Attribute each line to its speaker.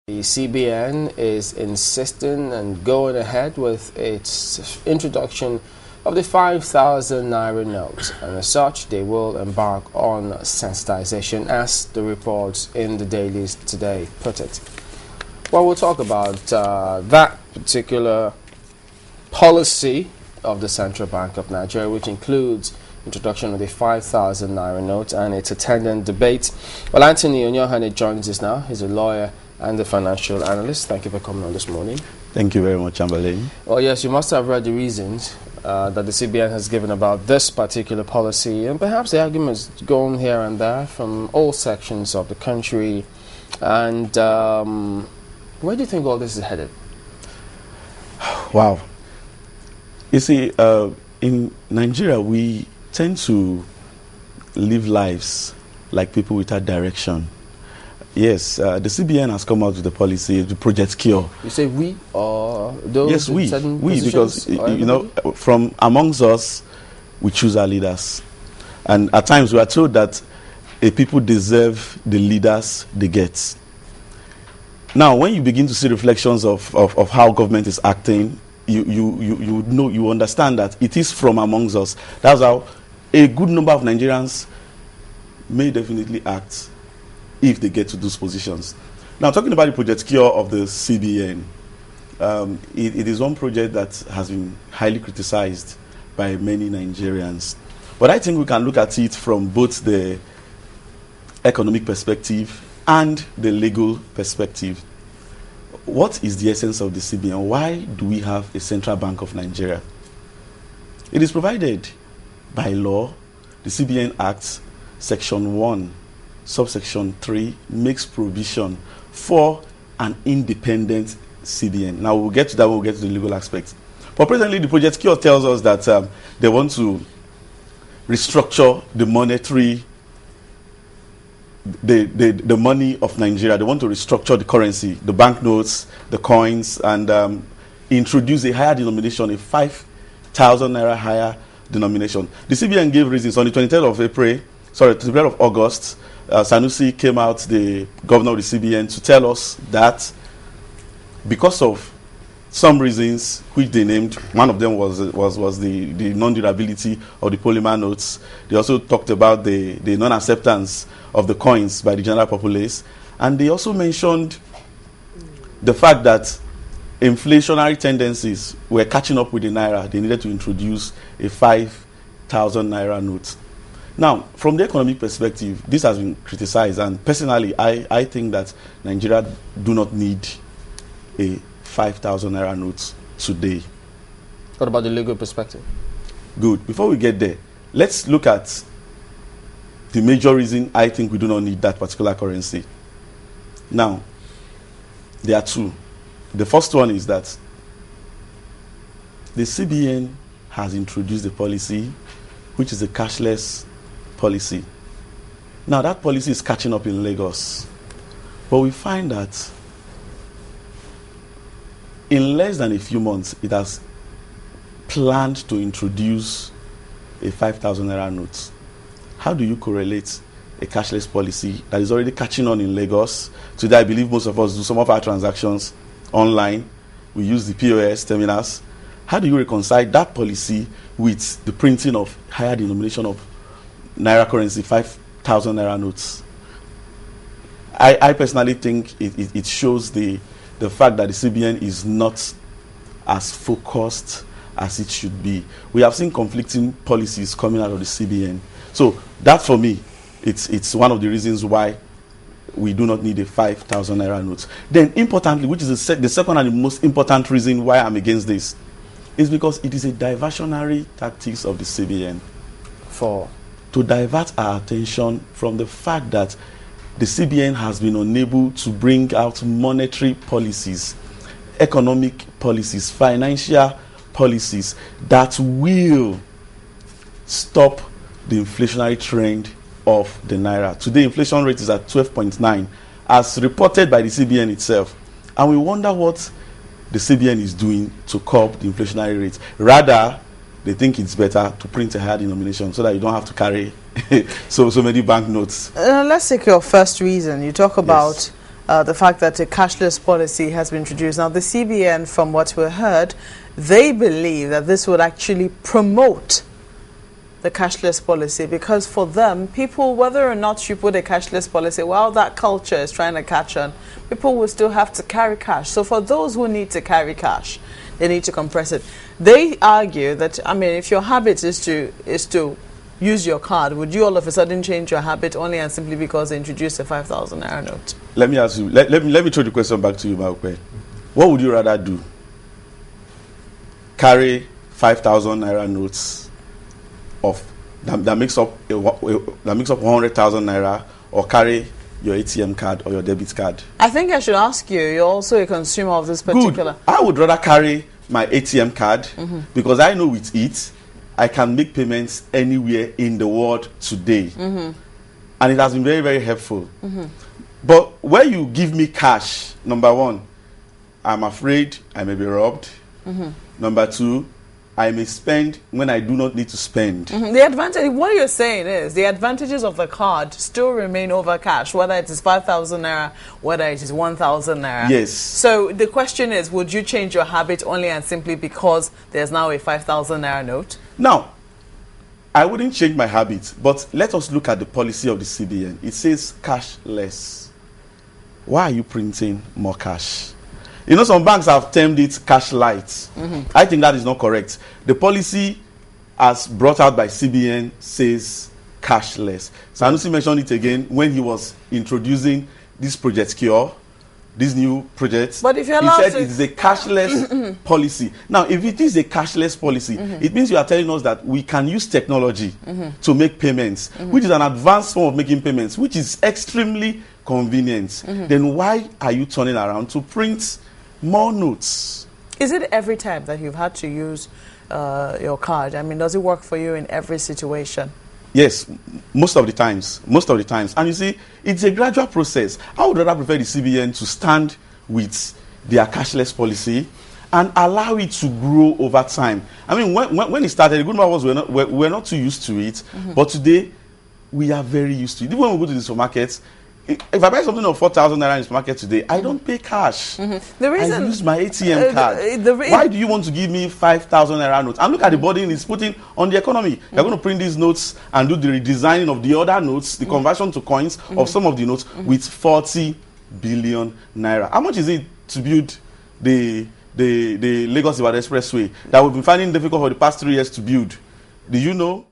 Speaker 1: The CBN is insisting and going ahead with its introduction of the 5,000 naira note, and as such they will embark on sensitization, as the reports in the dailies today put it. Well, we'll talk about that particular policy of the Central Bank of Nigeria, which includes introduction of the 5,000 naira note and its attendant debate. Well, Anthony Onyeghane joins us now. He's a lawyer and the financial analyst. Thank you for coming on this morning.
Speaker 2: Thank you very much, Chamberlain.
Speaker 1: Well, yes, you must have read the reasons that the CBN has given about this particular policy, and perhaps the arguments going here and there from all sections of the country. And where do you think all this is headed?
Speaker 2: Wow. You see, in Nigeria, we tend to live lives like people without direction. Yes, the CBN has come out with the policy, the Project Cure.
Speaker 1: You say we or those?
Speaker 2: Yes, we, because you know, from amongst us, we choose our leaders, and at times we are told that a people deserve the leaders they get. Now, when you begin to see reflections of how government is acting, you understand that it is from amongst us. That's how a good number of Nigerians may definitely act if they get to those positions. Now, talking about the Project Cure of the CBN, it is one project that has been highly criticized by many Nigerians. But I think we can look at it from both the economic perspective and the legal perspective. What is the essence of the CBN? Why do we have a Central Bank of Nigeria? It is provided by law. The CBN Act, Section 1, Subsection 3, makes provision for an independent CBN. Now, we'll get to that when we get to the legal aspect. But presently, the Project Cure tells us that they want to restructure the monetary, the money of Nigeria. They want to restructure the currency, the banknotes, the coins, and introduce a higher denomination, a 5,000 naira higher denomination. The CBN gave reasons on the 23rd of August. Sanusi came out, the governor of the CBN, to tell us that because of some reasons which they named, one of them was the non-durability of the polymer notes. They also talked about the non-acceptance of the coins by the general populace, and they also mentioned the fact that inflationary tendencies were catching up with the naira. They needed to introduce a 5,000 naira note. Now, from the economic perspective, this has been criticized, and personally, I think that Nigeria do not need a 5,000 naira note today.
Speaker 1: What about the legal perspective?
Speaker 2: Good. Before we get there, let's look at the major reason I think we do not need that particular currency. Now, there are two. The first one is that the CBN has introduced a policy which is a cashless policy. Now, that policy is catching up in Lagos, but we find that in less than a few months, it has planned to introduce a 5,000 naira note. How do you correlate a cashless policy that is already catching on in Lagos? Today, I believe most of us do some of our transactions online. We use the POS terminals. How do you reconcile that policy with the printing of higher denomination of naira currency, 5,000 naira notes? I personally think it shows the fact that the CBN is not as focused as it should be. We have seen conflicting policies coming out of the CBN. So that, for me, it's one of the reasons why we do not need a 5,000 naira note. Then, importantly, which is the second and the most important reason why I'm against this, is because it is a diversionary tactics of the CBN to divert our attention from the fact that the CBN has been unable to bring out monetary policies, economic policies, financial policies that will stop the inflationary trend of the naira. Today, inflation rate is at 12.9, as reported by the CBN itself. And we wonder what the CBN is doing to curb the inflationary rate. Rather, they think it's better to print a higher denomination so that you don't have to carry so many banknotes.
Speaker 3: Let's take your first reason. You talk about the fact that a cashless policy has been introduced. Now, the CBN, from what we heard, they believe that this would actually promote the cashless policy, because for them, people, whether or not you put a cashless policy, while that culture is trying to catch on, people will still have to carry cash. So for those who need to carry cash, they need to compress it. They argue that, I mean, if your habit is to use your card, would you all of a sudden change your habit only and simply because they introduced a 5,000 naira note?
Speaker 2: Let me ask you, let me throw the question back to you, Maokwe. What would you rather do? Carry 5,000 naira notes that makes up 100,000 naira, or carry your ATM card or your debit card?
Speaker 3: I think I should ask you, you're also a consumer of this particular.
Speaker 2: Good. I would rather carry my ATM card because I know with it I can make payments anywhere in the world today. And it has been very, very helpful. But when you give me cash, number one, I'm afraid I may be robbed. Number two, I may spend when I do not need to spend.
Speaker 3: The advantage, what you're saying is, the advantages of the card still remain over cash, whether it is 5,000 naira, whether it is 1,000 naira.
Speaker 2: Yes.
Speaker 3: So the question is, would you change your habit only and simply because there's now a 5,000 naira note?
Speaker 2: Now, I wouldn't change my habit, but let us look at the policy of the CBN. It says cashless. Why are you printing more cash? You know, some banks have termed it cash light. I think that is not correct. The policy, as brought out by CBN, says cashless. Sanusi mentioned it again when he was introducing this project Cure, this new project.
Speaker 3: But if you're
Speaker 2: he
Speaker 3: allowed
Speaker 2: said
Speaker 3: to,
Speaker 2: it is a cashless policy. Now, if it is a cashless policy, it means you are telling us that we can use technology to make payments, which is an advanced form of making payments, which is extremely convenient. Then why are you turning around to print more notes?
Speaker 3: Is it every time that you've had to use your card? I mean, does it work for you in every situation?
Speaker 2: Yes, most of the times. Most of the times. And you see, it's a gradual process. I would rather prefer the CBN to stand with their cashless policy and allow it to grow over time. I mean, when it started, the good man was we're not too used to it. But today, we are very used to it. Even when we go to the supermarkets, if I buy something of 4,000 naira in the supermarket today, I don't pay cash. The reason, I use my ATM card. Why do you want to give me 5,000 naira notes? And look at the burden it's putting on the economy. You're going to print these notes and do the redesigning of the other notes, the conversion to coins of some of the notes with 40 billion naira. How much is it to build the Lagos-Ibadan Expressway that we've been finding difficult for the past 3 years to build? Do you know?